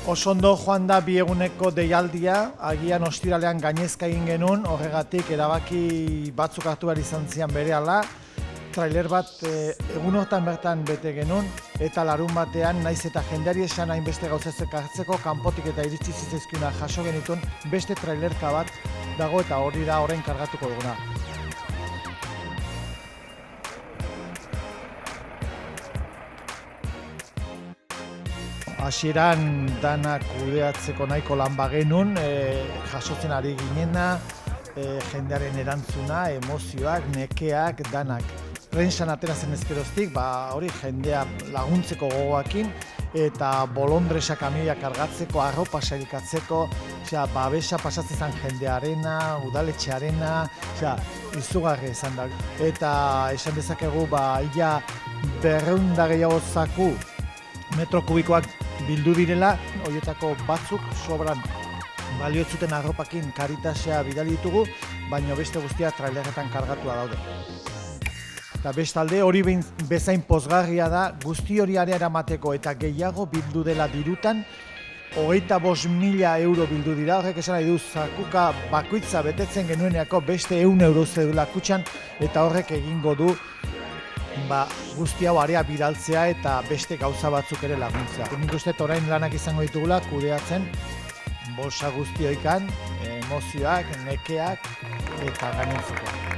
Oso ondo joan da bi eguneko deialdia, agian ostiralean gainezka egin genuen, horregatik erabaki batzuk hartu behar izan zian berehala. Trailer bat egun hortan bertan bete genuen, eta larun batean naiz eta jendeari esan hainbeste gauzazek hartzeko, kanpotik eta iritsi zitzaizkiuna jaso genituen beste trailerka bat dago eta hori da orain kargatuko duguna. Hasieran danak kudeatzeko nahiko lan bagenun, jasotzen ari ginena, jendearen erantzuna, emozioak, nekeak, danak. Prensan atera zen ezkeroztik, hori jendea laguntzeko gogoakin, eta bolondresa kamioia kargatzeko, arropa sailkatzeko, babesa pasatzen zen jendearena, udaletxearena, izugarri izan da. Eta esan dezakegu, ia 200 gehiago zaku metro kubikoak bildu direla, horietako batzuk sobran baliotzuten arropakin Caritasea bidali ditugu, baina beste guztia trailerretan kargatua daude. Eta bestalde hori bezain pozgarria da, guzti hori area eramateko eta gehiago bildu dela dirutan, 25.000 euro bildu dira, horrek esan nahi du zakuka bakoitza betetzen genueneako beste 100 euro zedula kutxan, eta horrek egingo du guzti hau area bidaltzea eta beste gauza batzuk ere laguntzea. Nik uste orain lanak izango ditugula kudeatzen bolsa guztioikan, emozioak, nekeak eta gainontzekoak.